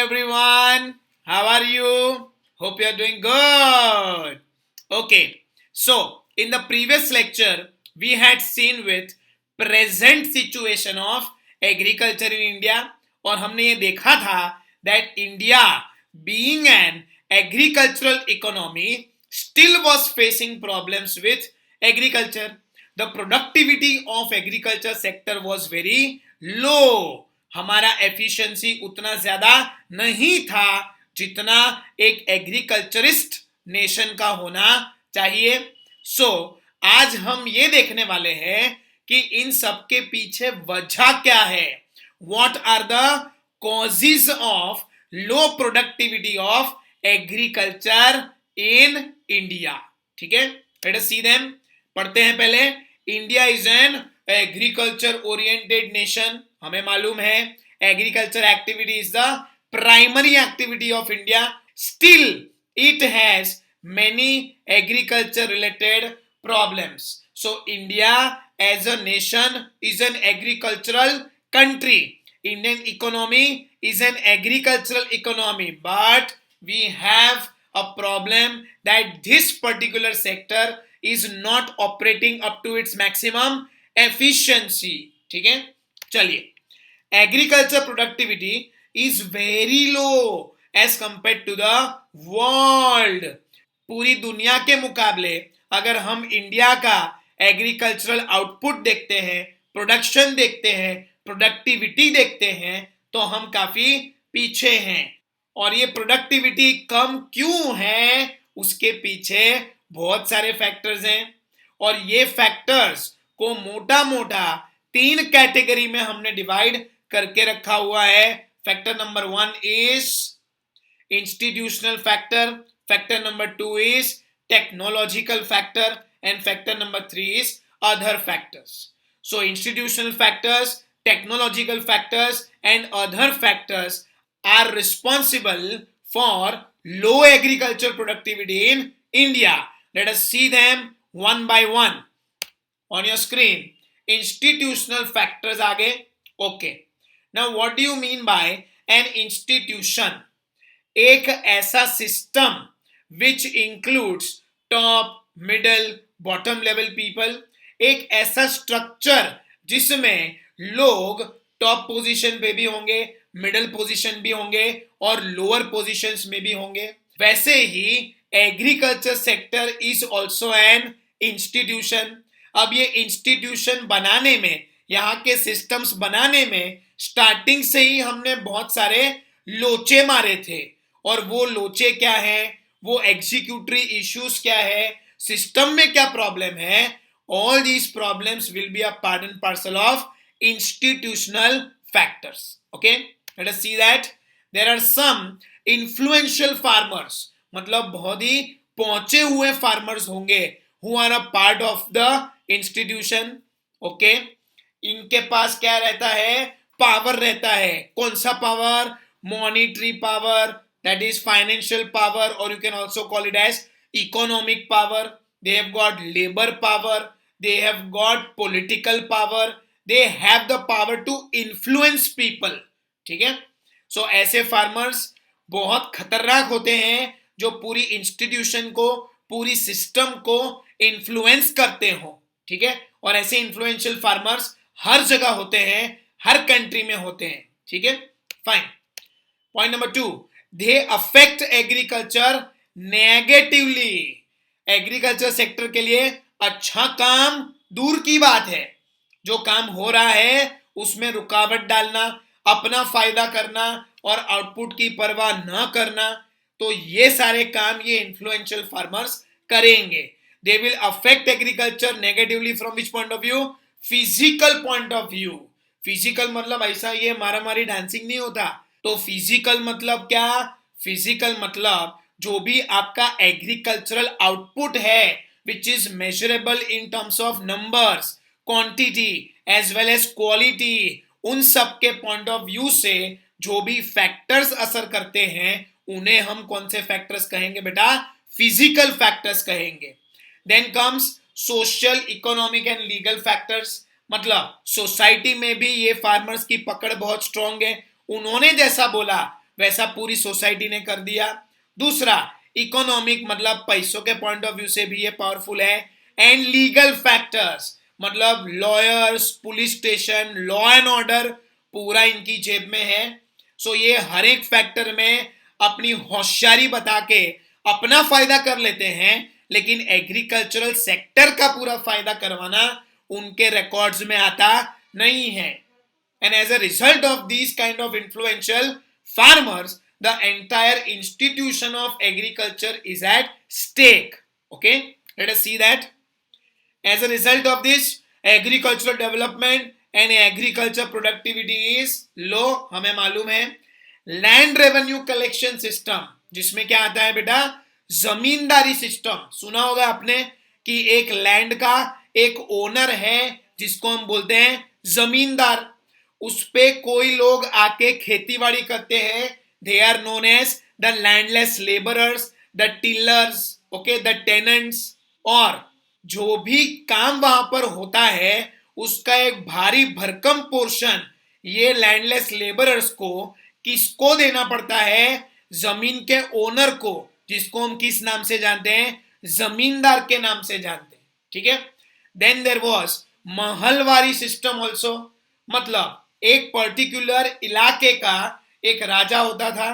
everyone. How are you? Hope you are doing good. Okay. So, in the previous lecture, we had seen with present situation of agriculture in India और हमने ये देखा था that India being an agricultural economy still was facing problems with agriculture. The productivity of agriculture sector was very low. हमारा efficiency उतना ज्यादा नहीं था जितना एक एग्रीकल्चरिस्ट नेशन का होना चाहिए. आज हम ये देखने वाले हैं कि इन सब के पीछे वजह क्या है. What are the causes of low productivity of agriculture in India. ठीक है, लेट अस सी देम. पढ़ते हैं पहले. India is an agriculture oriented nation. हमें मालूम है agriculture activity is the primary activity of India. Still it has many agriculture related problems. So India as a nation is an agricultural country. Indian economy is an agricultural economy, but we have a problem that this particular sector is not operating up to its maximum efficiency. ठीक है, चलिए. Agriculture productivity is very low as compared to the world. पूरी दुनिया के मुकाबले अगर हम India का एग्रीकल्चरल आउटपुट देखते हैं, प्रोडक्शन देखते हैं, प्रोडक्टिविटी देखते हैं, तो हम काफी पीछे हैं. और ये प्रोडक्टिविटी कम क्यों है, उसके पीछे बहुत सारे फैक्टर्स हैं. और ये फैक्टर्स को मोटा मोटा 3 कैटेगरी में हमने डिवाइड करके रखा हुआ है. Factor number 1 is institutional factor. Factor number 2 is technological factor, and factor number 3 is other factors. So institutional factors, technological factors, and other factors are responsible for low agricultural productivity in India. Let us see them one by one on your screen. Institutional factors आगे. Okay. Now what do you mean by an institution? एक ऐसा system which includes top, middle, bottom level people. एक ऐसा structure जिसमें लोग top position पे भी होंगे, मिडल पोजीशन भी होंगे और लोअर पोजीशंस में भी होंगे. वैसे ही agriculture sector is also an institution. अब ये इंस्टीट्यूशन बनाने में, यहाँ के सिस्टम्स बनाने में स्टार्टिंग से ही हमने बहुत सारे लोचे मारे थे. और वो लोचे क्या है, वो एग्जीक्यूटरी इश्यूज क्या है, सिस्टम में क्या प्रॉब्लम है, all these problems will be a part and parcel of institutional factors. Okay, let us see that there are some influential farmers, मतलब बहुत ही पहुंचे हुए फार्मर्स होंगे who are a part of the institution. Okay, इनके पास क्या रहता है, पावर रहता है. कौन सा power? Monetary power, that is financial power, or you can also call it as economic power. They have got labor power, they have got political power, they have the power to influence people. ठीक है, so ऐसे farmers बहुत खतरनाक होते हैं जो पूरी institution को, पूरी सिस्टम को इन्फ्लुएंस करते हो. ठीक है, और ऐसे इन्फ्लुएंशियल फार्मर्स हर जगह होते हैं, हर कंट्री में होते हैं. ठीक है, fine. Point number 2, they affect agriculture negatively. Agriculture sector के लिए अच्छा काम दूर की बात है, जो काम हो रहा है उसमें रुकावट डालना, अपना फायदा करना और आउटपुट की परवाह न करना, तो ये सारे काम ये इन्फ्लुएंशियल फार्मर्स करेंगे. They will affect agriculture negatively from which point of view? Physical point of view. Physical मतलब ऐसा ये मारामारी डांसिंग नहीं होता. तो फिजिकल मतलब क्या? फिजिकल मतलब जो भी आपका एग्रीकल्चरल आउटपुट है which is measurable in terms of numbers, quantity as well as quality, उन सब के पॉइंट ऑफ व्यू से जो भी फैक्टर्स असर करते हैं उन्हें हम कौन से फैक्टर्स कहेंगे बेटा? फिजिकल फैक्टर्स कहेंगे. Then comes social, economic and legal factors. मतलब सोसाइटी में भी ये फार्मर्स की पकड़ बहुत स्ट्रांग है. उन्होंने जैसा बोला वैसा पूरी सोसाइटी ने कर दिया। दूसरा, इकोनॉमिक मतलब पैसों के पॉइंट ऑफ व्यू से भी ये पावरफुल है। एंड लीगल फैक्टर्स मतलब lawyers, police station, law and order पूरा इनकी जेब में है। सो ये हर एक फैक्टर में अपनी होशियारी बता के अपना फायदा कर लेते हैं, लेकिन एग्रीकल्चरल सेक्टर का पूरा फायदा करवाना उनके रिकॉर्ड्स में आता नहीं है। And as a result of this kind of influential farmers, the entire institution of agriculture is at stake. Okay, let us see that. As a result of this, agricultural development and agriculture productivity is low. हमें मालूम है land revenue collection system, जिसमें क्या आता है बेटा, जमींदारी system. सुना होगा आपने कि एक लैंड का एक ओनर है जिसको हम बोलते हैं जमींदार, उस पे कोई लोग आके खेतीबाड़ी करते हैं। They are known as the landless laborers, the tillers, okay, the tenants। और जो भी काम वहां पर होता है उसका एक भारी भरकम पोर्शन ये लैंडलेस लेबरर्स को किसको देना पड़ता है, जमीन के ओनर को, जिसको हम किस नाम से जानते हैं, जमींदार के नाम से जानते हैं। ठीक है। Then there was Mahalwari system also, मतलब एक पर्टिकुलर इलाके का एक राजा होता था।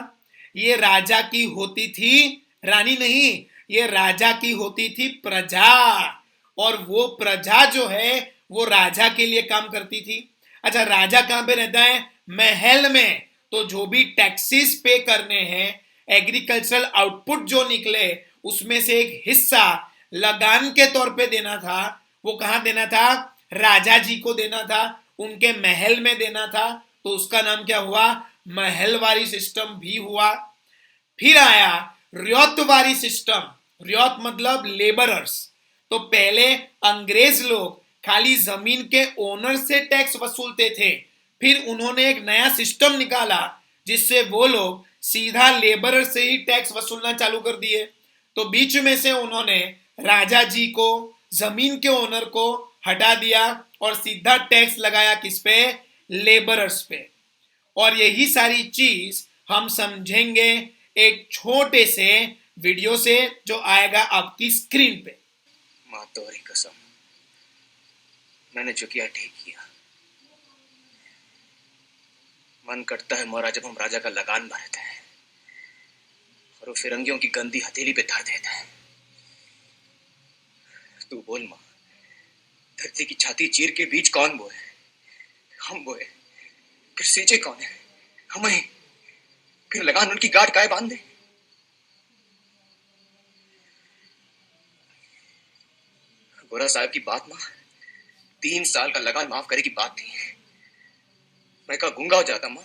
ये राजा की होती थी रानी नहीं, ये राजा की होती थी प्रजा, और वो प्रजा जो है वो राजा के लिए काम करती थी। अच्छा, राजा कहां पे रहता है, महल में। तो जो भी टैक्सेस पे करने हैं, एग्रीकल्चरल आउटपुट जो निकले उसमें से एक हिस्सा लगान के तौर पे देना था। वो कहां देना था, राजा जी को देना था, उनके महल में देना था। तो उसका नाम क्या हुआ, महलवारी सिस्टम भी हुआ। फिर आया रियतवारी सिस्टम। रियत मतलब लेबरर्स। तो पहले अंग्रेज लोग खाली जमीन के ओनर से टैक्स वसूलते थे, फिर उन्होंने एक नया सिस्टम निकाला जिससे वो लोग सीधा लेबरर से ही टैक्स वसूलना चालू कर दिए। तो बीच में से उन्होंने राजा जी को, जमीन के ओनर को हटा दिया और सीधा टैक्स लगाया किस पे, लेबरर्स पे। और यही सारी चीज हम समझेंगे एक छोटे से वीडियो से जो आएगा आपकी स्क्रीन पे। माँ तोरी कसम, मैंने जो किया ठीक किया। मन करता है मोरा जब हम राजा का लगान भरते हैं और वो फिरंगियों की गंदी हथेली पे धर देता है। तू बोल माँ, धरती की छाती चीर के बीज कौन बोए, हम बोए, फिर सींचे कौन है, हम ही, फिर लगान उनकी गांठ काहे बांध दे। गोरा साहब की बात मां 3 साल का लगान माफ करे की बात थी, मैं कहा गूंगा हो जाता मां।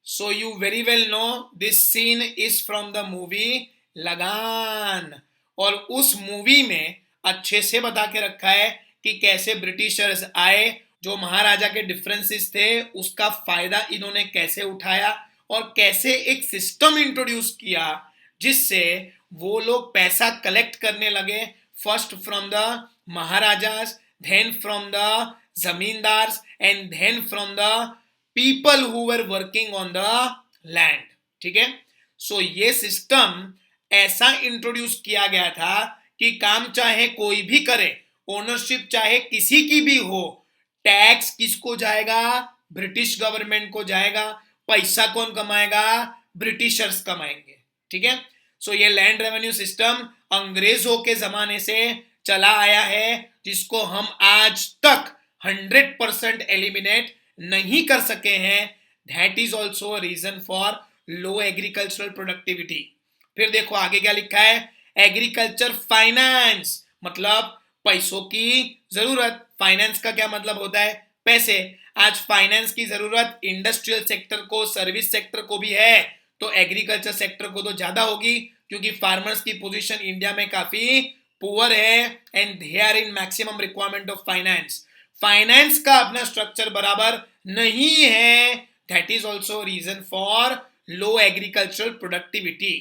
So you very well know this scene is from the movie लगान, और उस मूवी में अच्छे से बता के रखा है कि कैसे ब्रिटिशर्स आए, जो महाराजा के डिफरेंसेस थे उसका फायदा इन्होंने कैसे उठाया और कैसे एक सिस्टम इंट्रोड्यूस किया जिससे वो लोग पैसा कलेक्ट करने लगे, first from the maharajas, then from the zamindars and then from the people who were working on the land. ठीक है। सो ये सिस्टम ऐसा इंट्रोड्यूस किया गया था कि काम चाहे कोई भी करे, ओनरशिप चाहे किसी की भी हो, टैक्स किसको जाएगा, ब्रिटिश गवर्नमेंट को जाएगा। पैसा कौन कमाएगा, ब्रिटिशर्स कमाएंगे। ठीक है। सो ये लैंड रेवेन्यू सिस्टम अंग्रेजों के जमाने से चला आया है, जिसको हम आज तक 100% एलिमिनेट नहीं कर सके हैं। That is also a reason for low agricultural productivity. फिर देखो आगे क्या लिखा है, एग्रीकल्चर फाइनेंस मतलब पैसों की जरूरत। फाइनेंस का क्या मतलब होता है, पैसे। आज फाइनेंस की जरूरत इंडस्ट्रियल सेक्टर को, सर्विस सेक्टर को भी है, तो एग्रीकल्चर सेक्टर को तो ज्यादा होगी, क्योंकि फार्मर्स की पोजीशन इंडिया में काफी पुअर है and they are in maximum requirement of finance. Finance का अपना स्ट्रक्चर बराबर नहीं है, that is also reason for low agricultural productivity.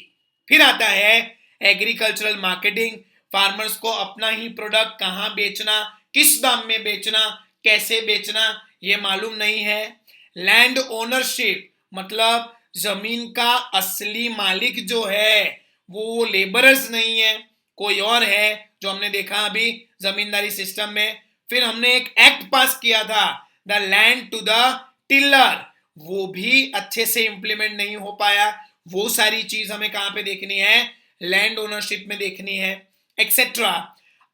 फिर आता है एग्रीकल्चरल मार्केटिंग। फार्मर्स को अपना ही प्रोडक्ट कहां बेचना, किस दाम में बेचना, कैसे बेचना, ये मालूम नहीं है। लैंड ओनरशिप मतलब जमीन का असली मालिक जो है वो लेबरर्स नहीं है, कोई और है, जो हमने देखा अभी जमींदारी सिस्टम में। फिर हमने एक एक्ट पास किया था, the land to the tiller, वो भी अच्छे से इंप्लीमेंट नहीं हो पाया। वो सारी चीज हमें कहां पे देखनी है, लैंड ओनरशिप में देखनी है, etcetera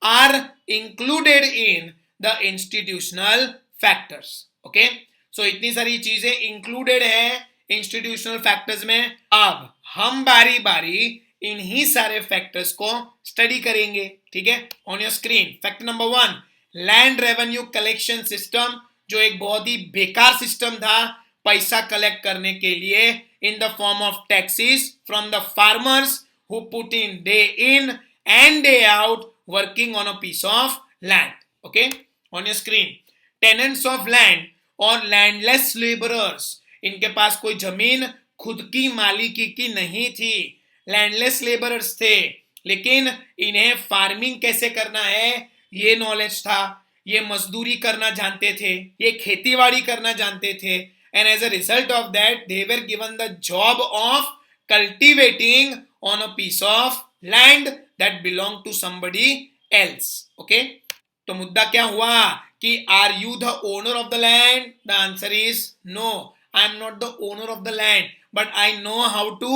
are included in the institutional factors. Okay, so इतनी सारी चीजें इंक्लूडेड है इंस्टीट्यूशनल फैक्टर्स में। अब हम बारी बारी इन्हीं सारे फैक्टर्स को स्टडी करेंगे, ठीक है। On your screen factor number 1, land revenue collection system, जो एक बहुत ही बेकार सिस्टम था पैसा कलेक्ट करने के लिए in the form of taxes from the farmers who put in and day out working on a piece of land. Okay, on your screen, tenants of land और लैंडलेस लेबरर्स, इनके पास कोई जमीन खुद की मालिकी की नहीं थी, लैंडलेस लेबरर्स थे, लेकिन इन्हें फार्मिंग कैसे करना है ये नॉलेज था, ये मजदूरी करना जानते थे, ये खेतीबाड़ी करना जानते थे, and as a result of that they were given the job of cultivating on a piece of land that belong to somebody else. Okay, तो मुद्दा क्या हुआ कि are you the owner of the land? The answer is no, I am not the owner of the land, but I know how to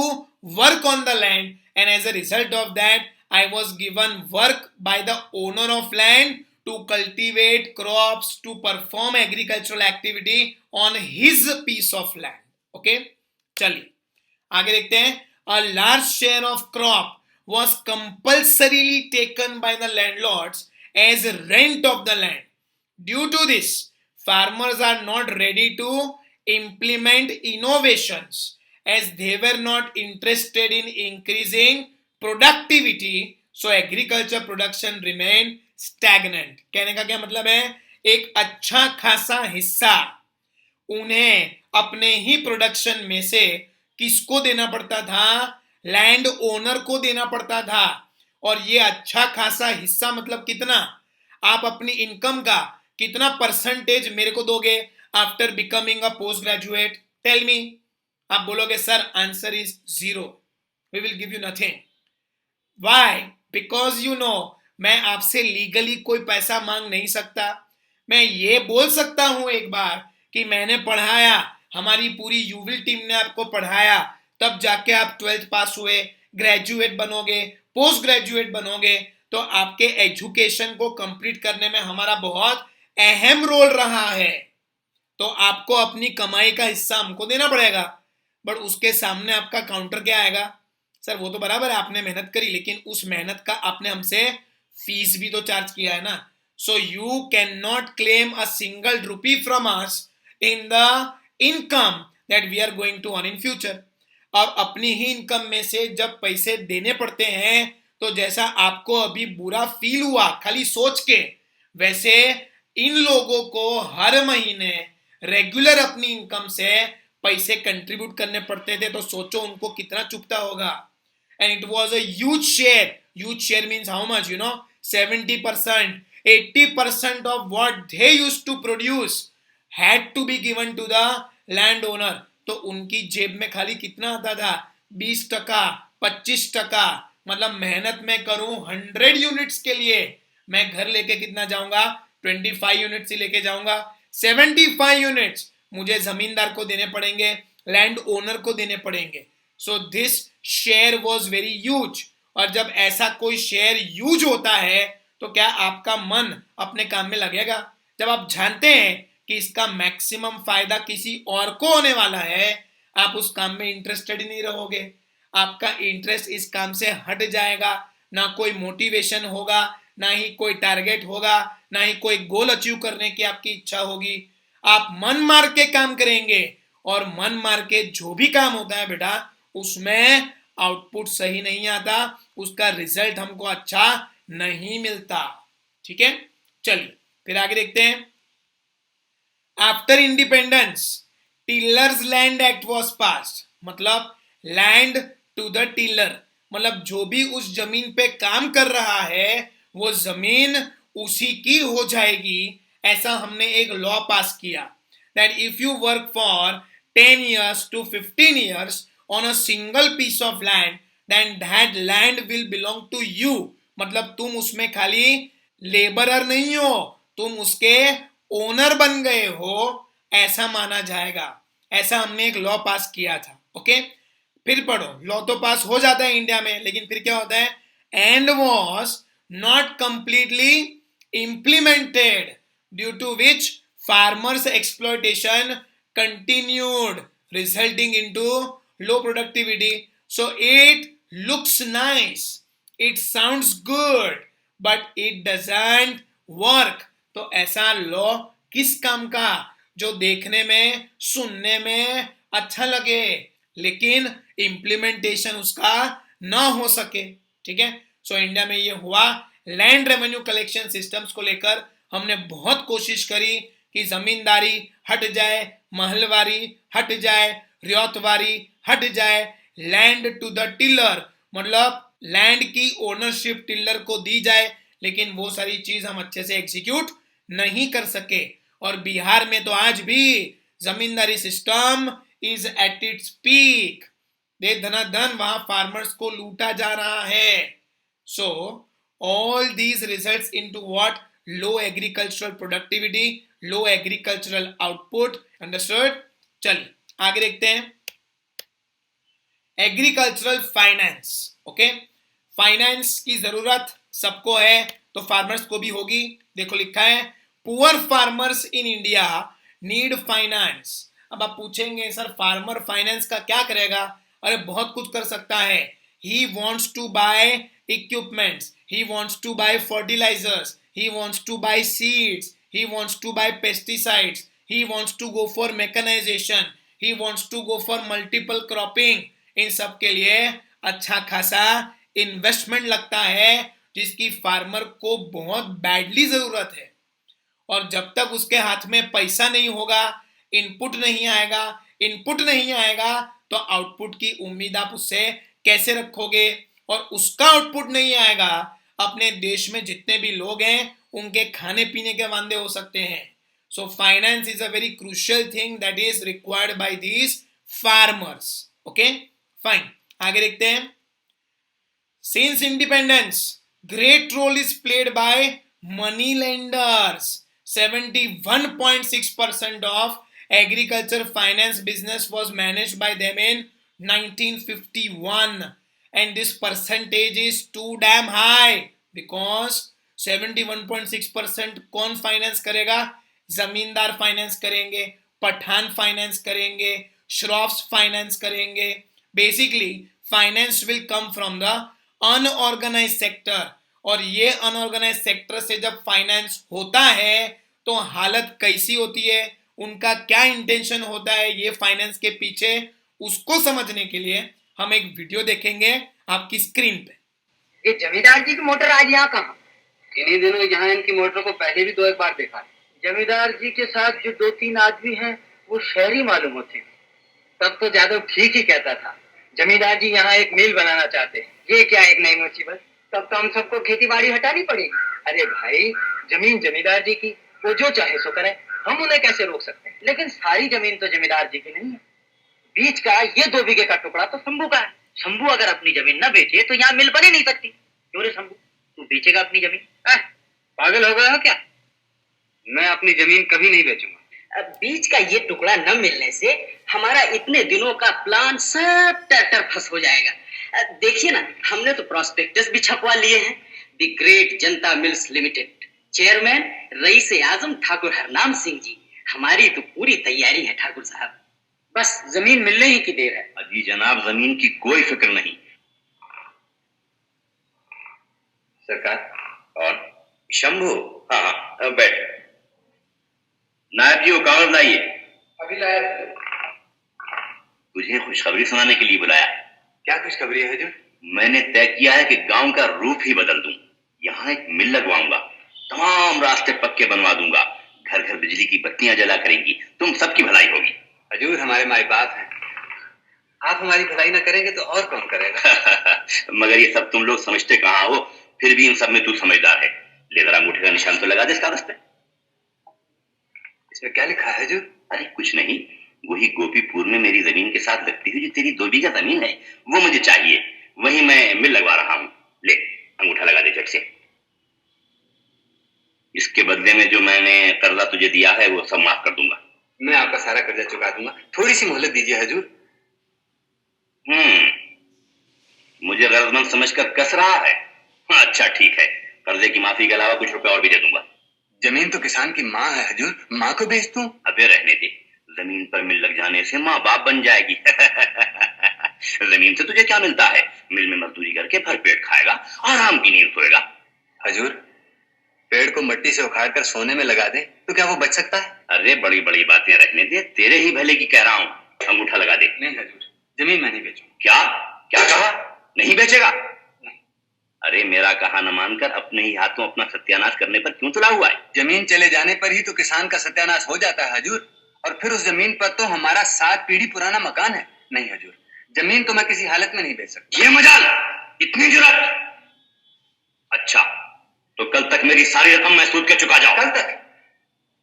work on the land, and as a result of that I was given work by the owner of land to cultivate crops, to perform agricultural activity on his piece of land. Okay, चलिए आगे देखते हैं। A large share of crop was compulsorily taken by the landlords as rent of the land. Due to this, farmers are not ready to implement innovations as they were not interested in increasing productivity, so agriculture production remained stagnant. कहने का क्या मतलब है, एक अच्छा खासा हिस्सा उन्हें अपने ही प्रोडक्शन में से किसको देना पड़ता था, लैंड ओनर को देना पड़ता था। और ये अच्छा खासा हिस्सा मतलब कितना, आप अपनी इनकम का कितना परसेंटेज मेरे को दोगे after becoming a post graduate? Tell me. आप बोलोगे sir answer is 0, we will give you nothing. Why? Because you know मैं आपसे लीगली कोई पैसा मांग नहीं सकता। मैं ये बोल सकता हूं एक बार कि मैंने पढ़ाया, हमारी पूरी यूविल टीम ने आपको पढ़ाया, तब जाके आप 12th पास हुए, ग्रेजुएट बनोगे, पोस्ट ग्रेजुएट बनोगे, तो आपके एजुकेशन को कंप्लीट करने में हमारा बहुत अहम रोल रहा है। तो आपको अपनी कमाई का हिस्सा हमको देना पड़ेगा, बट उसके सामने आपका काउंटर क्या आएगा, सर वो तो बराबर है आपने मेहनत करी, लेकिन उस मेहनत का आपने हमसे फीस भी तो चार्ज किया है ना। So you can not claim a single rupee from us in the income that we are going to earn in future. और अपनी ही इनकम में से जब पैसे देने पड़ते हैं, तो जैसा आपको अभी बुरा फील हुआ खाली सोच के, वैसे इन लोगों को हर महीने रेगुलर अपनी इनकम से पैसे कंट्रीब्यूट करने पड़ते थे, तो सोचो उनको कितना चुभता होगा। And it was a huge share. Huge share means how much, you know, 70%, 80% of what they used to produce had to be given to the land owner. तो उनकी जेब में खाली कितना आता था, 20%, 25%। मतलब मेहनत में करूं 100 यूनिट्स के लिए, मैं घर लेके कितना जाऊंगा, 25 यूनिट्स ही लेके जाऊंगा। 75 यूनिट्स मुझे जमींदार को देने पड़ेंगे, लैंड ओनर को देने पड़ेंगे। So this share was very huge. और जब ऐसा कोई शेयर ह्यूज होता है, तो क्या आपका मन अपने काम में लगेगा? जब आप जानते हैं कि इसका मैक्सिमम फायदा किसी और को होने वाला है, आप उस काम में इंटरेस्टेड ही नहीं रहोगे, आपका इंटरेस्ट इस काम से हट जाएगा। ना कोई मोटिवेशन होगा, ना ही कोई टारगेट होगा, ना ही कोई गोल अचीव करने की आपकी इच्छा होगी। आप मन मार के काम करेंगे, और मन मार के जो भी काम होता है बेटा, उसमें आउटपुट सही नहीं आता, उसका रिजल्ट हमको अच्छा नहीं मिलता। ठीक है, चलिए फिर आगे देखते हैं। After independence tillers land act was passed. मतलब लैंड टू द टिलर, मतलब जो भी उस जमीन पे काम कर रहा है वो जमीन उसी की हो जाएगी। ऐसा हमने एक लॉ पास किया that if you work for 10 years to 15 years on a single piece of land, then that land will belong to you. मतलब तुम उसमें खाली लेबरर नहीं हो, तुम उसके ओनर बन गए हो, ऐसा माना जाएगा। ऐसा हमने एक लॉ पास किया था। ओके, फिर पढ़ो, लॉ तो पास हो जाता है इंडिया में, लेकिन फिर क्या होता है, and was not completely implemented, due to which farmers exploitation continued, resulting into low productivity. So it looks nice, it sounds good, but it doesn't work. तो ऐसा लॉ किस काम का, जो देखने में सुनने में अच्छा लगे लेकिन इम्प्लीमेंटेशन उसका ना हो सके। ठीक है, सो इंडिया में ये हुआ। लैंड रेवेन्यू कलेक्शन सिस्टम्स को लेकर हमने बहुत कोशिश करी कि जमींदारी हट जाए, महलवारी हट जाए, रियायतवारी हट जाए, लैंड टू द टिलर, मतलब लैंड की ओनरशिप टिलर को दी जाए, लेकिन वो सारी चीज हम अच्छे से एग्जीक्यूट नहीं कर सके। और बिहार में तो आज भी zamindari system is at its peak, they धनाधन वहां फार्मर्स को लूटा जा रहा है। सो all these results into what? Low agricultural productivity, low agricultural output. Understood? चलिए आगे देखते हैं। Agricultural finance. ओके, फाइनेंस की जरूरत सबको है तो फार्मर्स को भी होगी। देखो लिखा है, poor farmers in India need finance. अब आप पूछेंगे सर फार्मर फाइनेंस का क्या करेगा? अरे बहुत कुछ कर सकता है। He wants to buy equipments, he wants to buy fertilizers, he wants to buy seeds, he wants to buy pesticides, he wants to go for mechanization, he wants to go for multiple cropping. इन सब के लिए अच्छा खासा investment लगता है जिसकी farmer को बहुत बैडली जरूरत है। और जब तक उसके हाथ में पैसा नहीं होगा, इनपुट नहीं आएगा तो आउटपुट की उम्मीद आप उससे कैसे रखोगे? और उसका आउटपुट नहीं आएगा, अपने देश में जितने भी लोग हैं उनके खाने पीने के वांदे हो सकते हैं। So finance is a very crucial thing that is required by these farmers. Okay fine, आगे देखते हैं। Since independence great role is played by money lenders. 71.6% of agriculture finance business was managed by them in 1951. And this percentage is too damn high because 71.6% कौन finance करेगा? जमींदार finance करेंगे, Pathan finance करेंगे, Shroffs finance करेंगे। Basically finance will come from the unorganised sector, और ये unorganised sector से जब फाइनेंस होता है तो हालत कैसी होती है, उनका क्या इंटेंशन होता है ये फाइनेंस के पीछे, उसको समझने के लिए हम एक वीडियो देखेंगे आपकी स्क्रीन पे। ये जमींदार जी की मोटर आज यहाँ कहाँ? इन्हीं दिनों यहाँ इनकी मोटर को पहले भी 2 एक बार देखा है। जमींदार जी के साथ जो 2-3 आदमी हैं वो शहरी मालूम होते हैं। तब तो जादव ठीक ही कहता था, जमींदार जी यहाँ एक मिल बनाना चाहते हैं। ये क्या एक नई मुसीबत? तब तो हम सबको खेती बाड़ी हटानी पड़ेगी। अरे भाई, जमीन जमींदार जी की, वो जो चाहे सो करें, हम उन्हें कैसे रोक सकते हैं? लेकिन सारी जमीन तो जमींदार जी की नहीं है। बीच का ये 2 बीघे का टुकड़ा तो शंभू का है। शंभू अगर अपनी जमीन न बेचे तो यहाँ मिल बन ही नहीं सकती। क्यों रे शंभू, तू बेचेगा अपनी जमीन? पागल हो गए हो क्या? मैं अपनी जमीन कभी नहीं बेचूंगा। अब बीच का ये टुकड़ा न मिलने से हमारा इतने दिनों का प्लान सब टर्टर फंस हो जाएगा। देखिए ना, हमने तो प्रॉस्पेक्टस भी छपवा लिए हैं। The great Janata mills limited, chairman rice आजम ठाकुर हरनाम सिंह जी। हमारी तो पूरी तैयारी है ठाकुर साहब, बस जमीन मिलने ही की देर है। अजी जनाब, जमीन की कोई फिक्र नहीं। सरकार। और शंभू, हाँ बैठ। नायब जी को कागज लाइए। अभी लाया। तुझे खुशखबरी सुनाने के लिए बुलाया। क्या खुशखबरी है हुजूर? मैंने तय किया है कि गांव का रूप ही बदल दूं। यहाँ एक मिल लगवाऊंगा, तमाम रास्ते पक्के बनवा दूंगा, घर घर बिजली की बत्तियां जला करेंगी, तुम सबकी भलाई होगी। हुजूर हमारे माई बाप हैं, आप हमारी भलाई ना करेंगे तो और कौन करेगा? मगर ये सब तुम लोग समझते कहाँ हो, फिर भी इन सब में तू समझदार है। ले जरा अंगूठे का निशान तो लगा दे इस कागज पे। इसमें क्या लिखा है हुजूर? अरे कुछ नहीं, वही गोपीपुर में मेरी जमीन के साथ लगती हुई जो तेरी 2 बीघा जमीन है, वो मुझे चाहिए। वही मैं मिल लगवा रहा हूँ। ले, अंगूठा लगा दे झट से। इसके बदले में जो मैंने कर्जा तुझे दिया है वो सब माफ कर दूंगा। मैं आपका सारा कर्जा चुका दूंगा, थोड़ी सी मोहलत दीजिए हजूर। मुझे गरजमंद समझकर कस रहा है। अच्छा ठीक है, कर्जे की माफी के अलावा कुछ रुपए और भी दे दूंगा। जमीन तो किसान की माँ है हजूर, माँ को बेच दूं? अबे रहने दे, जमीन पर मिल लग जाने से माँ बाप बन जाएगी। जमीन से तुझे क्या मिलता है? मिल में मजदूरी करके भर पेट खाएगा, आराम की नींद सोएगा। हजूर, पेड़ को मिट्टी से उखाड़ कर सोने में लगा दे तो क्या वो बच सकता है? अरे बड़ी बड़ी बातें रहने दे, तेरे ही भले की कह रहा हूँ। अंगूठा लगा दे। नहीं हजूर, जमीन मैं नहीं बेचूंगा। क्या क्या कहा? नहीं बेचेगा? अरे मेरा कहा न मानकर अपने ही हाथों अपना सत्यानाश करने पर क्यों तुला हुआ है? जमीन चले जाने पर ही तो किसान का सत्यानाश हो जाता है हजूर, और फिर उस जमीन पर तो हमारा 7 पीढ़ी पुराना मकान है। नहीं हजूर, जमीन तो मैं किसी हालत में नहीं बेच सकता। ये मजाल, इतनी जुर्रत? अच्छा, तो कल तक मेरी सारी रकम मैं सूद के चुका जाओ। कल तक?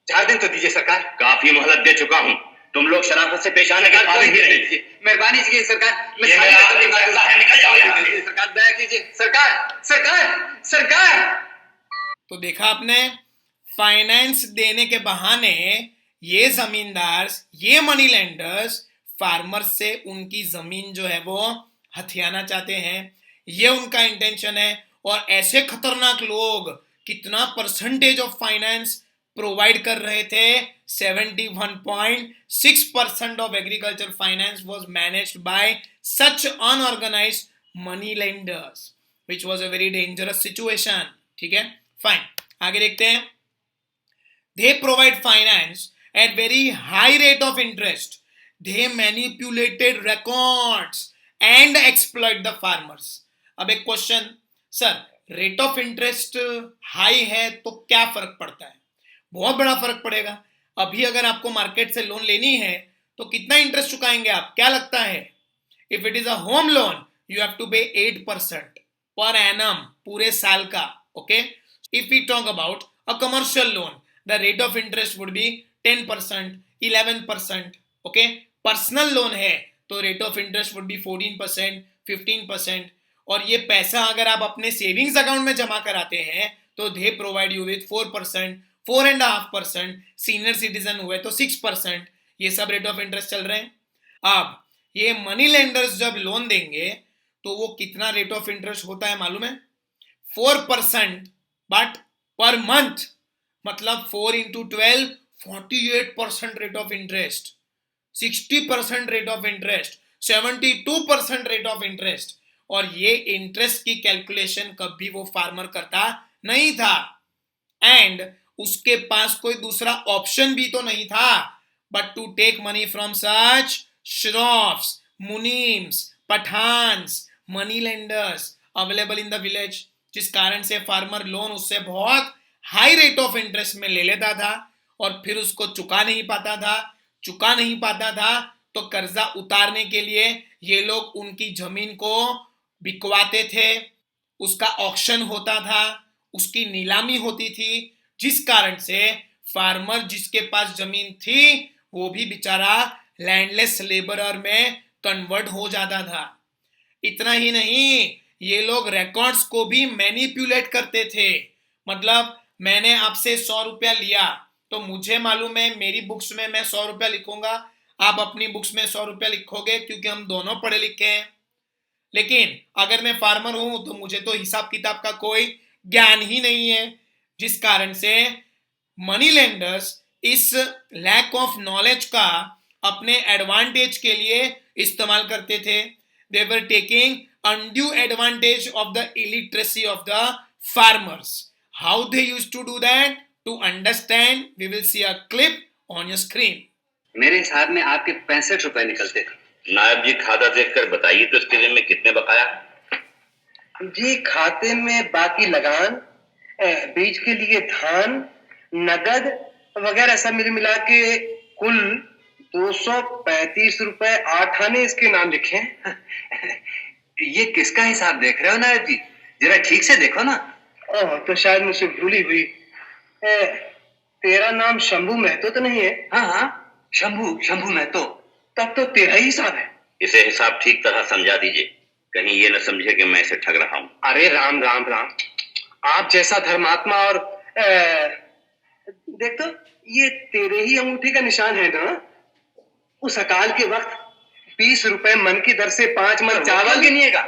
4 दिन तो दीजिए सरकार। काफी मोहलत दे चुका हूँ। तुम लोग शराफत से पेश आने के काबिल ही नहीं। मेहरबानी कीजिए सरकार, ये मेरा फैसला है, निकल जाओ यहाँ से। सरकार दया कीजिए। सरकार सरकार सरकार। तो देखा आपने, फाइनेंस देने के बहाने ये जमींदार, ये मनी लेंडर्स फार्मर्स से उनकी जमीन जो है वो हथियाना चाहते हैं। ये उनका इंटेंशन है। और ऐसे खतरनाक लोग कितना परसेंटेज ऑफ फाइनेंस प्रोवाइड कर रहे थे? 71.6% of agriculture finance was managed by such unorganised money lenders, which was a very dangerous situation. ठीक है, फाइन, आगे देखते हैं। They provide finance at very high rate of interest. They manipulated records and exploit the farmers. अब एक question, sir rate of interest high है तो क्या फर्क पड़ता है? बहुत बड़ा फर्क पड़ेगा। अभी अगर आपको मार्केट से लोन लेनी है तो कितना इंटरेस्ट चुकाएंगे आप? क्या लगता है? If it is a home loan you have to pay 8% per annum, पूरे साल का। Okay, if we talk about a commercial loan, the rate of interest would be 10%, 11%. okay, personal loan है तो rate of interest would be 14%, 15%। और ये पैसा अगर आप अपने सेविंग्स अकाउंट में जमा कराते हैं तो they provide you with 4%, 4.5%। Senior citizen हुए तो 6%। ये सब रेट ऑफ इंटरेस्ट चल रहे हैं। अब ये मनी लेंडर्स जब लोन देंगे तो वो कितना रेट ऑफ इंटरेस्ट होता है मालूम है? 4%, बट पर मंथ, मतलब 4 into 12, 48% rate of interest, 60% rate of interest, 72% rate of interest. और ये इंटरेस्ट की कैलकुलेशन कभी वो फार्मर करता नहीं था, एंड उसके पास कोई दूसरा ऑप्शन भी तो नहीं था but to take money from such shroffs, munims, Pathans, money lenders available in the village, जिस कारण से फार्मर लोन उससे बहुत हाई रेट ऑफ इंटरेस्ट में ले लेता था और फिर उसको चुका नहीं पाता था तो कर्जा उतारने के लिए ये लोग उनकी जमीन को बिकवाते थे। उसका ऑक्शन होता था, उसकी नीलामी होती थी, जिस कारण से फार्मर जिसके पास जमीन थी वो भी बेचारा लैंडलेस लेबरर में कन्वर्ट हो जाता था। इतना ही नहीं, ये लोग रिकॉर्ड्स को भी मैनिपुलेट करते थे। मतलब मैंने आपसे 100 रुपया लिया तो मुझे मालूम है मेरी बुक्स में मैं 100 रुपया लिखूंगा, आप अपनी बुक्स में 100 रुपया लिखोगे क्योंकि हम दोनों पढ़े लिखे हैं। लेकिन अगर मैं फार्मर हूं तो मुझे तो हिसाब किताब का कोई ज्ञान ही नहीं है, जिस कारण से मनी लेंडर्स इस लैक ऑफ नॉलेज का अपने एडवांटेज के लिए इस्तेमाल करते थे। They were taking undue advantage of the illiteracy of the farmers. How they used to do that? To understand, we will see a clip on your screen. मेरे हिसाब में आपके 65 रुपए निकलते थे। नायब जी खाता देखकर बताइए तो इसके दिन में कितने बकाया? जी खाते में बाकी लगान, बीज के लिए धान, नगद वगैरह सब मिला के कुल 235 रुपए 8 आने इसके नाम लिखे हैं। ये किसका हिसाब देख रहे हो नायब जी? जरा ठीक से देखो ना। तो शायद मुझसे भूली हुई। तेरा नाम शंभू महतो तो नहीं है? हाँ हाँ, शंभू शंभू महतो। तब तो तेरा ही हिसाब है। इसे हिसाब ठीक तरह समझा दीजिए, कहीं ये न समझे कि मैं इसे ठग रहा हूँ। अरे राम राम राम, आप जैसा धर्मात्मा और देख तो, ये तेरे ही अंगूठे का निशान है ना? उस अकाल के वक्त 20 रुपए मन की दर से 5 मन चावल गिनिएगा।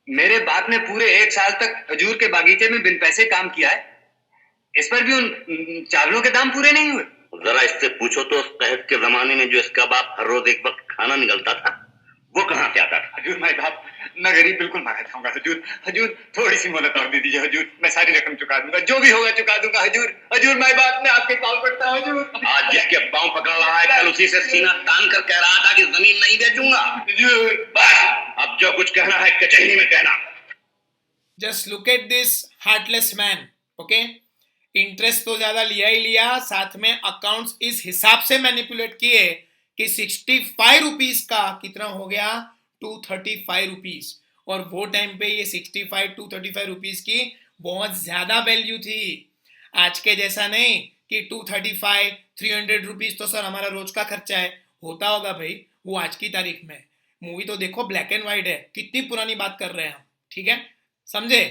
मेरे बाप ने पूरे 1 साल तक खजूर के बागीचे में बिन पैसे काम किया है, इस पर भी उन चावलों के दाम पूरे नहीं हुए। जरा इससे पूछो तो उस कहत के जमाने में जो इसका बाप हर रोज एक वक्त खाना निकलता था, वो कहाँ से आता था? हजूर, मैं बाप न गरीब बिल्कुल मारा खाऊंगा। हजूर हजूर, थोड़ी सी मोहलत और दे दीजिए हजूर, मैं सारी रकम चुका दूंगा, जो भी होगा चुका दूंगा हजूर। हजूर, मैं बाप ने आपके पाँव पड़ता हूं हजूर। आज जिसके पाँव पकड़ रहा है, कल उसी से सीना तान कर कह रहा था कि जमीन नहीं बेचूंगा। हजूर, बस अब जो कुछ कहना है कचहरी में कहना। Just look at this heartless man, okay. Interest तो ज्यादा लिया ही लिया, साथ में अकाउंट्स इस हिसाब से मैनिपुलेट किए कि 65 रुपीज का कितना हो गया, 235 रुपीज। और वो टाइम पे ये 65 235 रुपीज की बहुत ज्यादा वैल्यू थी। आज के जैसा नहीं कि 235 300 रुपीज तो सर हमारा रोज का खर्चा है, होता होगा भाई वो आज की तारीख में। मूवी तो देखो, ब्लैक एंड व्हाइट है, कितनी पुरानी बात कर रहे हैं हम, ठीक है, समझे?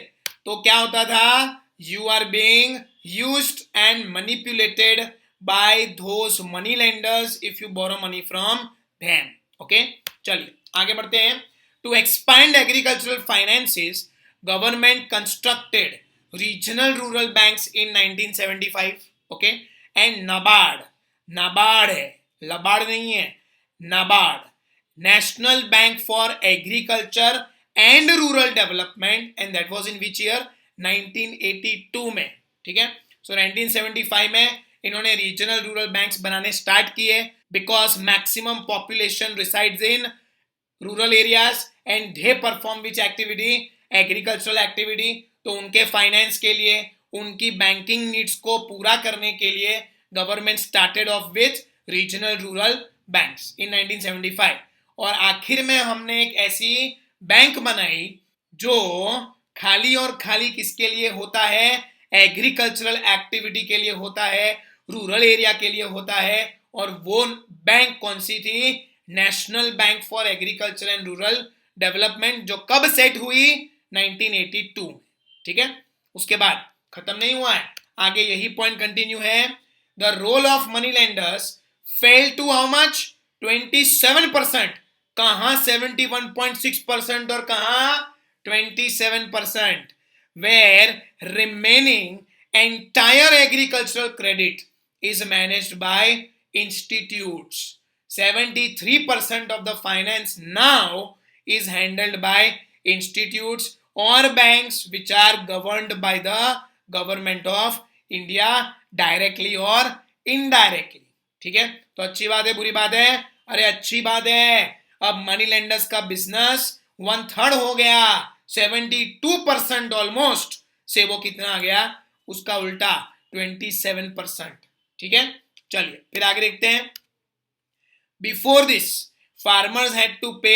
तो क्या होता था, you are being used and manipulated by those money lenders if you borrow money from them, okay. चलिए आगे बढ़ते हैं। To expand agricultural finances, government constructed regional rural banks in 1975, okay. And NABARD, NABARD है, लबाड़ नहीं है, NABARD, national bank for agriculture and rural development, and that was in which year, 1982 में, ठीक है। सो 1975 में इन्होंने रीजनल रूरल बैंक्स बनाने स्टार्ट किए because maximum population resides in rural areas and they perform which activity, agricultural activity. तो उनके finance के लिए, उनकी बैंकिंग नीड्स को पूरा करने के लिए government started off with regional rural banks in 1975। और आखिर में हमने एक ऐसी बैंक बनाई जो खाली और खाली किसके लिए होता है, एग्रीकल्चरल एक्टिविटी के लिए होता है, रूरल एरिया के लिए होता है। और वो बैंक कौन सी थी, national bank for agriculture and rural development, जो कब सेट हुई, 1982, ठीक है। उसके बाद खत्म नहीं हुआ है, आगे यही पॉइंट कंटिन्यू है। The role of money lenders fell to how much, 27%। कहां 71.6% और कहां 27%, where remaining entire agricultural credit is managed by institutes. 73% of the finance now is handled by institutes or banks which are governed by the government of India directly or indirectly, ठीक है। तो अच्छी बात है, बुरी बात है? अरे अच्छी बात है। अब मनी लेंडर्स का बिजनेस 1/3 हो गया, 72% ऑलमोस्ट से वो कितना आ गया, उसका उल्टा 27%, ठीक है। चलिए फिर आगे देखते हैं। Before this farmers had to pay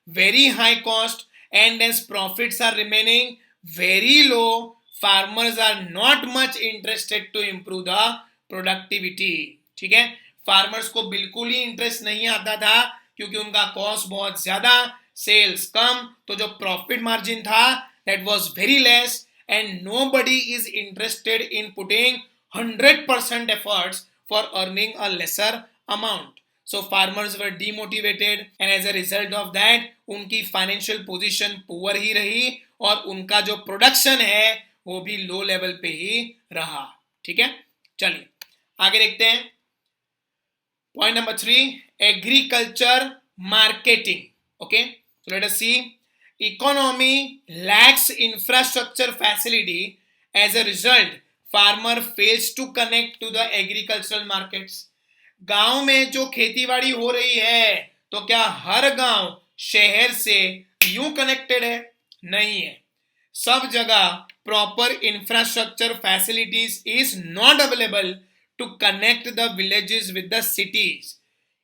very high cost and as profits are remaining very low, farmers are not much interested to improve the productivity, ठीक है। फार्मर्स को बिल्कुल ही इंटरेस्ट नहीं आता था क्योंकि उनका कॉस्ट बहुत ज्यादा, सेल्स कम, तो जो प्रॉफिट मार्जिन था that was very less and nobody is interested in putting 100% efforts for earning a lesser amount. So farmers were demotivated and as a result of that उनकी फाइनेंशियल पोजीशन पुअर ही रही और उनका जो production है वो भी लो लेवल पे ही रहा, ठीक है। चलिए आगे देखते हैं। Point number 3, agriculture marketing. Okay, so let us see. Economy lacks infrastructure facility. As a result, farmer fails to connect to the agricultural markets. गांव में जो खेतीबाड़ी हो रही है तो क्या हर गांव शहर से यूं कनेक्टेड है? नहीं है। सब जगह proper infrastructure facilities is not available to connect the villages with the cities.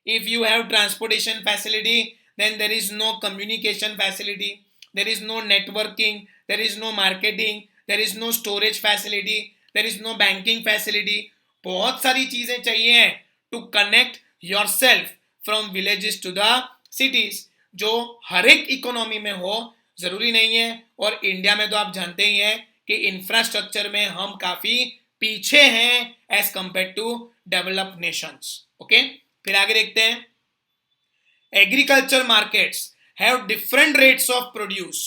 If you have transportation facility, then there is no communication facility, there is no networking, there is no marketing, there is no storage facility, there is no banking facility. बहुत सारी चीजें चाहिए to connect yourself from villages to the cities, जो हर एक economy में हो, जरूरी नहीं है। और इंडिया में तो आप जानते ही हैं कि इंफ्रास्ट्रक्चर में हम काफी पीछे हैं as compare to developed nations. Okay, फिर आगे देखते हैं। Agriculture markets have different rates of produce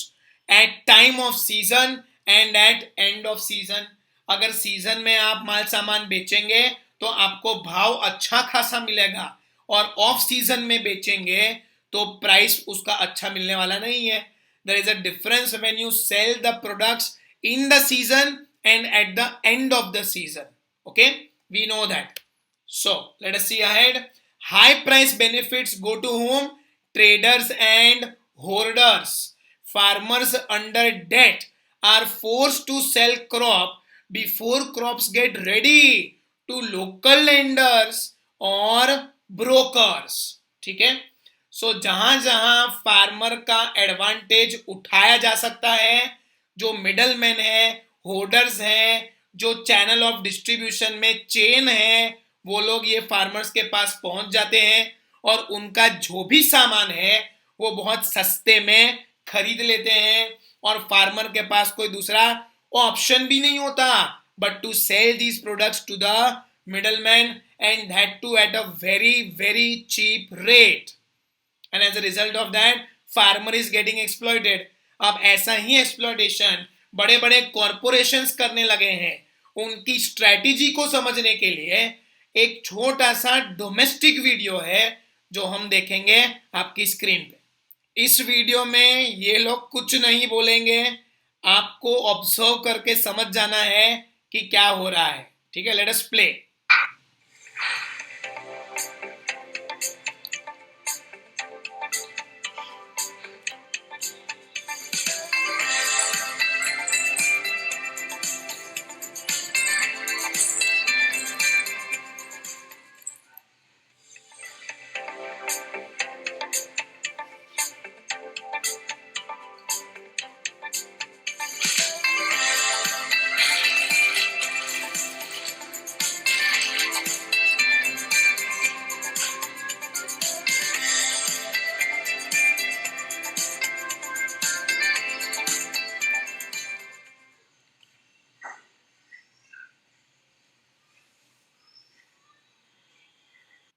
at time of season and at end of season. अगर सीजन में आप माल सामान बेचेंगे तो आपको भाव अच्छा खासा मिलेगा, और ऑफ सीजन में बेचेंगे तो प्राइस उसका अच्छा मिलने वाला नहीं है। There is a difference when you sell the products in the season and at the end of the season. Okay, we know that. So let us see ahead. High price benefits go to whom? Traders and hoarders. Farmers under debt are forced to sell crop before crops get ready to local lenders or brokers. ठीक है, सो जहां जहां farmer का advantage उठाया जा सकता है, जो मिडल मैन है, होल्डर्स हैं, जो चैनल ऑफ डिस्ट्रीब्यूशन में चेन है, वो लोग ये फार्मर्स के पास पहुंच जाते हैं और उनका जो भी सामान है वो बहुत सस्ते में खरीद लेते हैं, और फार्मर के पास कोई दूसरा ऑप्शन भी नहीं होता but to sell these products to the middleman, and that too at a very very cheap rate, and as a result of that farmer is getting exploited. अब ऐसा ही एक्सप्लॉइटेशन बड़े बड़े कॉरपोरेशंस करने लगे हैं। उनकी स्ट्रैटेजी को समझने के लिए एक छोटा सा डोमेस्टिक वीडियो है जो हम देखेंगे आपकी स्क्रीन पे। इस वीडियो में ये लोग कुछ नहीं बोलेंगे, आपको ऑब्जर्व करके समझ जाना है कि क्या हो रहा है। ठीक है, लेट अस प्ले।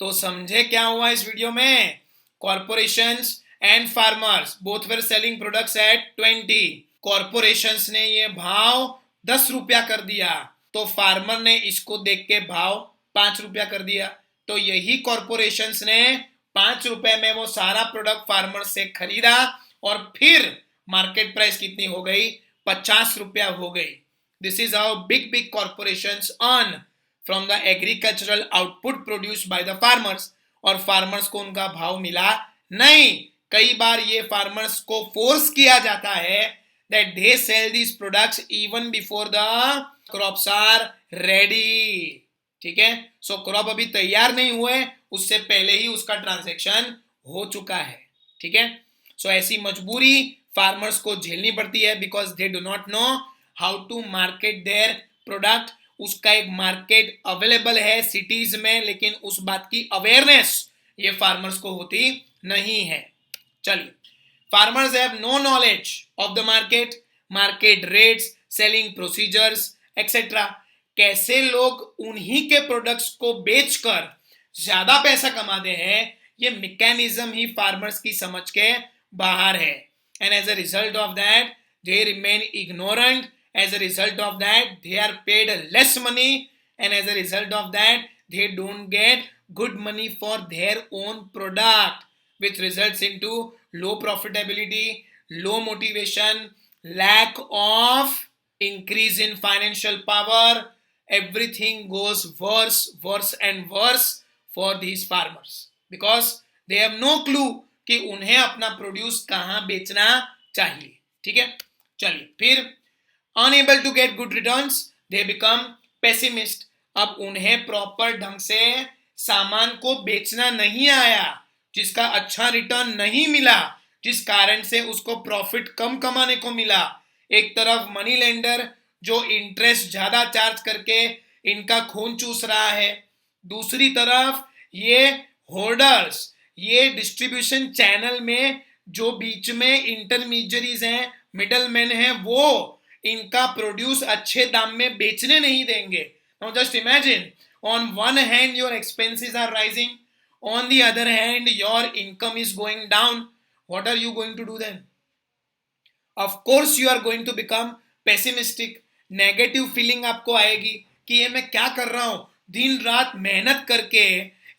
तो समझे क्या हुआ इस वीडियो में? Corporations and farmers both were selling products at 20। Corporations ने ये भाव 10 रुपया कर दिया, तो फार्मर ने इसको देख के भाव 5 रुपया कर दिया। तो यही कॉर्पोरेशंस ने 5 रुपए में वो सारा प्रोडक्ट फार्मर से खरीदा, और फिर मार्केट प्राइस कितनी हो गई? 50 रुपया हो गई। This is how big big corporations earn from the agricultural output produced by the farmers, और फार्मर्स को उनका भाव मिला नहीं। कई बार ये फार्मर्स को फोर्स किया जाता है that they sell these products even before the crops are ready. ठीक है, सो क्रॉप अभी तैयार नहीं हुए, उससे पहले ही उसका ट्रांजैक्शन हो चुका है। ठीक है, सो ऐसी मजबूरी फार्मर्स को झेलनी पड़ती है because they do not know how to market their product. उसका एक मार्केट अवेलेबल है सिटीज में, लेकिन उस बात की अवेयरनेस ये फार्मर्स को होती नहीं है। चलिए, farmers have no knowledge of the market, market rates, selling procedures etcetera. कैसे लोग उन्हीं के प्रोडक्ट्स को बेचकर ज्यादा पैसा कमाते हैं, ये मैकेनिज्म ही फार्मर्स की समझ के बाहर है। And as a result of that they remain ignorant. As a result of that, they are paid less money, and as a result of that, they don't get good money for their own product, which results into low profitability, low motivation, lack of increase in financial power. Everything goes worse and worse for these farmers because they have no clue कि उन्हें अपना produce कहाँ बेचना चाहिए। ठीक है, चलिए फिर unable to get good returns, they become pessimist। अब उन्हें प्रॉपर ढंग से सामान को बेचना नहीं आया, जिसका अच्छा रिटर्न नहीं मिला, जिस कारण से उसको प्रॉफिट कम कमाने को मिला। एक तरफ मनी लेंडर जो इंटरेस्ट ज्यादा चार्ज करके इनका खून चूस रहा है, दूसरी तरफ ये होर्डर्स, ये डिस्ट्रीब्यूशन चैनल में जो बीच में इंटरमीडियरीज हैं, मिडलमैन हैं, वो इनका प्रोड्यूस अच्छे दाम में बेचने नहीं देंगे. Now just imagine, on one hand your expenses are rising, on the other hand your income is going down. What are you going to do then? Of course you are going to become pessimistic. Negative feeling आपको आएगी कि ये मैं क्या कर रहा हूं, दिन रात मेहनत करके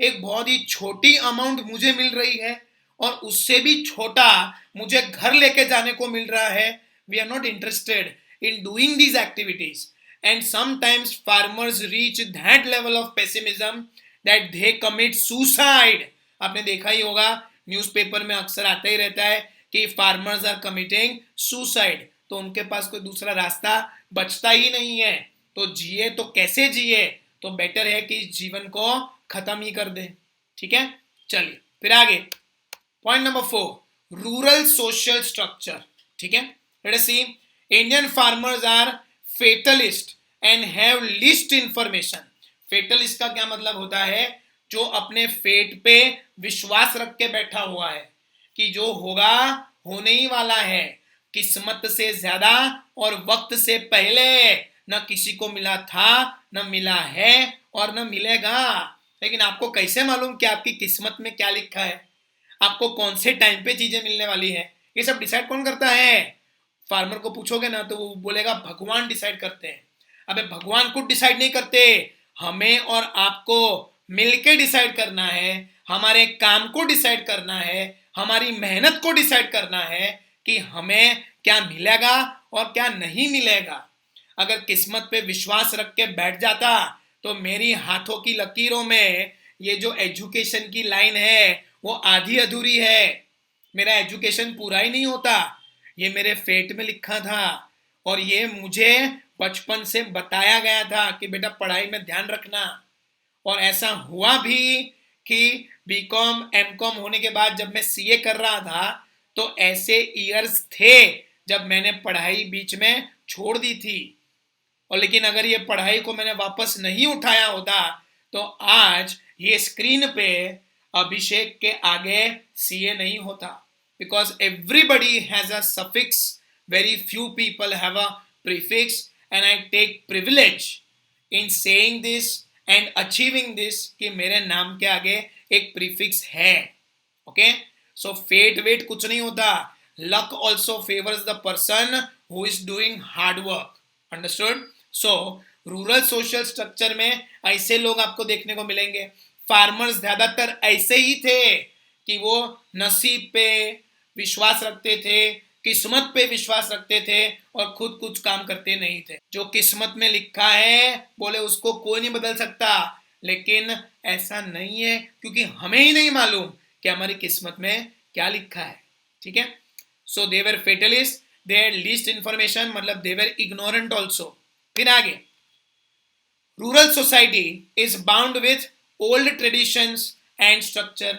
एक बहुत ही छोटी अमाउंट मुझे मिल रही है और उससे भी छोटा मुझे घर लेके जाने को मिल रहा है. We are not interested in doing these activities, and sometimes farmers reach that level of pessimism that they commit suicide. आपने देखा ही होगा, न्यूज़पेपर में अक्सर आता ही रहता है कि farmers are committing suicide. तो उनके पास कोई दूसरा रास्ता बचता ही नहीं है, तो जिए तो कैसे जिए, तो बेटर है कि इस जीवन को खत्म ही कर दे. ठीक है, चलिए फिर आगे. Point number 4, rural social structure. ठीक है, let us see. Indian farmers are fatalist and have least information. Fatalist का क्या मतलब होता है? जो अपने फेट पे विश्वास रख के बैठा हुआ है कि जो होगा होने ही वाला है, किस्मत से ज्यादा और वक्त से पहले. न किसी को मिला था, न मिला है और न मिलेगा. लेकिन आपको कैसे मालूम कि आपकी किस्मत में क्या लिखा है, आपको कौन से टाइम पे चीजें मिलने वाली है? ये सब डिसाइड कौन करता है? फार्मर को पूछोगे ना तो वो बोलेगा भगवान डिसाइड करते हैं. अबे भगवान खुद डिसाइड नहीं करते, हमें और आपको मिलके डिसाइड करना है, हमारे काम को डिसाइड करना है, हमारी मेहनत को डिसाइड करना है कि हमें क्या मिलेगा और क्या नहीं मिलेगा. अगर किस्मत पे विश्वास रख के बैठ जाता तो मेरी हाथों की लकीरों में ये जो एजुकेशन की लाइन है वो आधी अधूरी है. मेरा एजुकेशन पूरा ही नहीं होता. ये मेरे फेट में लिखा था और ये मुझे बचपन से बताया गया था कि बेटा पढ़ाई में ध्यान रखना. और ऐसा हुआ भी कि बीकॉम एमकॉम होने के बाद जब मैं सीए कर रहा था तो ऐसे ईयर्स थे जब मैंने पढ़ाई बीच में छोड़ दी थी. और लेकिन अगर ये पढ़ाई को मैंने वापस नहीं उठाया होता तो आज ये स्क्रीन पे अभिषेक के आगे सीए नहीं होता. Because everybody has a suffix, very few people have a prefix, and I take privilege in saying this and achieving this कि मेरे नाम के आगे एक prefix है. Okay? So fate weight कुछ नहीं होता. Luck also favors the person who is doing hard work. Understood? So rural social structure में ऐसे लोग आपको देखने को मिलेंगे. Farmers ज्यादातर ऐसे ही थे कि वो नसीब पे विश्वास रखते थे, किस्मत पे विश्वास रखते थे और खुद कुछ काम करते नहीं थे. जो किस्मत में लिखा है बोले उसको कोई नहीं बदल सकता, लेकिन ऐसा नहीं है क्योंकि हमें ही नहीं मालूम कि हमारी किस्मत में क्या लिखा है. ठीक है, सो दे वर फेटलिस्ट, दे हैड लीस्ट इंफॉर्मेशन, मतलब दे वर इग्नोरेंट ऑल्सो. फिर आगे, rural society is bound with old traditions and structure.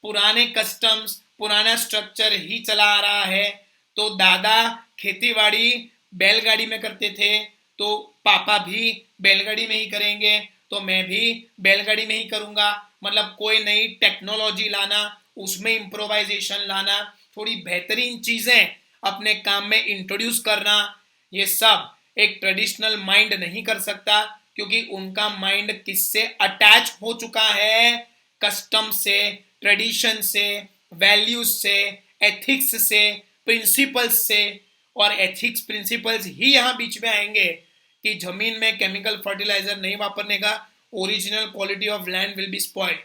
पुराने कस्टम्स, पुराना स्ट्रक्चर ही चला आ रहा है. तो दादा खेतीबाड़ी बैलगाड़ी में करते थे तो पापा भी बैलगाड़ी में ही करेंगे, तो मैं भी बैलगाड़ी में ही करूंगा. मतलब कोई नई टेक्नोलॉजी लाना, उसमें इम्प्रोवाइजेशन लाना, थोड़ी बेहतरीन चीजें अपने काम में इंट्रोड्यूस करना, ये सब एक ट्रेडिशनल माइंड नहीं कर सकता क्योंकि उनका माइंड किससे अटैच हो चुका है? कस्टम से, ट्रेडिशन से, वैल्यूज से, एथिक्स से, प्रिंसिपल्स से. और एथिक्स प्रिंसिपल्स ही यहाँ बीच में आएंगे कि जमीन में केमिकल फर्टिलाइजर नहीं वापरने का, original quality of land will be spoiled.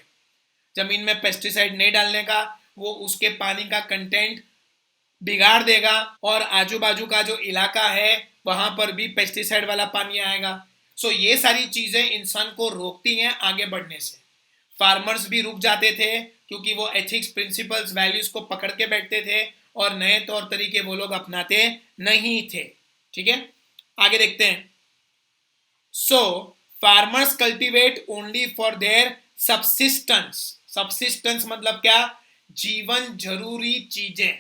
जमीन में पेस्टिसाइड नहीं डालने का, वो उसके पानी का कंटेंट बिगाड़ देगा और आजू बाजू का जो इलाका है वहां पर भी पेस्टिसाइड वाला पानी आएगा. सो ये सारी चीजें इंसान को रोकती हैं आगे बढ़ने से. फार्मर्स भी रुक जाते थे क्योंकि वो एथिक्स, प्रिंसिपल्स, वैल्यूज को पकड़ के बैठते थे और नए तौर तरीके वो लोग अपनाते नहीं थे. ठीक है, आगे देखते हैं. So farmers cultivate only for their subsistence. Subsistence मतलब क्या? जीवन जरूरी चीजें,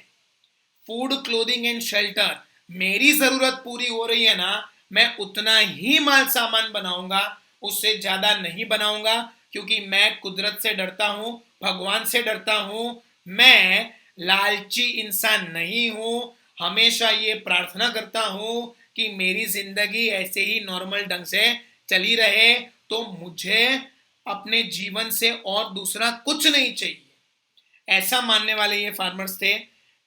फूड, क्लोथिंग एंड शेल्टर. मेरी जरूरत पूरी हो रही है ना, मैं उतना ही माल सामान बनाऊंगा, उससे ज्यादा नहीं बनाऊंगा क्योंकि मैं कुदरत से डरता हूं भगवान से डरता हूं, मैं लालची इंसान नहीं हूं, हमेशा ये प्रार्थना करता हूं कि मेरी जिंदगी ऐसे ही नॉर्मल ढंग से चली रहे, तो मुझे अपने जीवन से और दूसरा कुछ नहीं चाहिए। ऐसा मानने वाले ये फार्मर्स थे।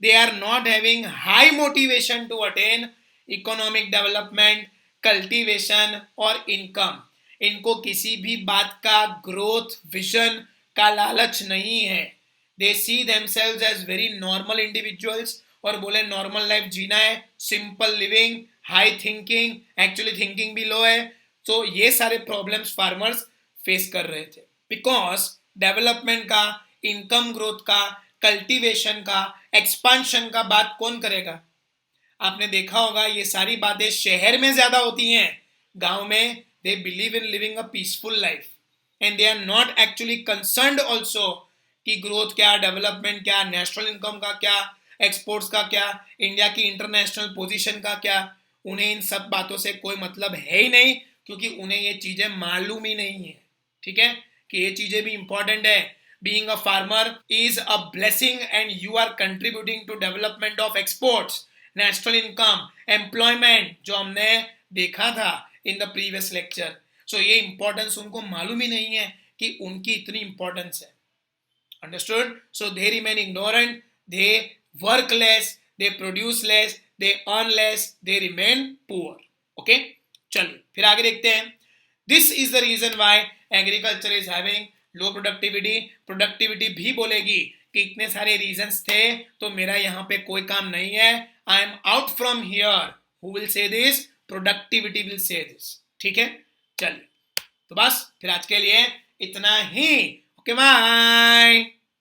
They are not having high motivation to attain economic development, cultivation और इनकम। इनको किसी भी बात का ग्रोथ विजन का लालच नहीं है। They see themselves as very normal individuals, और बोले नॉर्मल लाइफ जीना है, simple living, high thinking, actually thinking भी लो है। तो ये सारे प्रॉब्लम्स फार्मर्स फेस कर रहे थे, बिकॉज डेवलपमेंट का, इनकम ग्रोथ का, कल्टीवेशन का, एक्सपांशन का बात कौन करेगा? आपने देखा होगा ये सारी बातें शहर में ज्यादा होती हैं। गांव में they believe in living a peaceful life and they are not actually concerned also कि ग्रोथ क्या, डेवलपमेंट क्या, नेशनल इनकम का क्या, एक्सपोर्ट्स का क्या, इंडिया की इंटरनेशनल पोजीशन का क्या। उन्हें इन सब बातों से कोई मतलब है ही नहीं, क्योंकि उन्हें ये चीजें मालूम ही नहीं है। ठीक है, कि ये चीजें भी इंपॉर्टेंट है। Being a farmer is a blessing and you are contributing to development of exports, national income, employment, जो हमने देखा था in the previous lecture. So ये इंपॉर्टेंस उनको मालूम ही नहीं है कि उनकी इतनी इंपॉर्टेंस है। Understood? So they remain ignorant, they work less, they produce less, they earn less, they remain poor. Okay? चलिए फिर आगे देखते हैं। This is the reason why agriculture is having low productivity. Productivity भी बोलेगी कि इतने सारे reasons थे, तो मेरा यहाँ पे कोई काम नहीं है। I am out from here. Who will say this? Productivity will say this. ठीक है, चलिए तो बस फिर आज के लिए इतना ही। Okay, bye.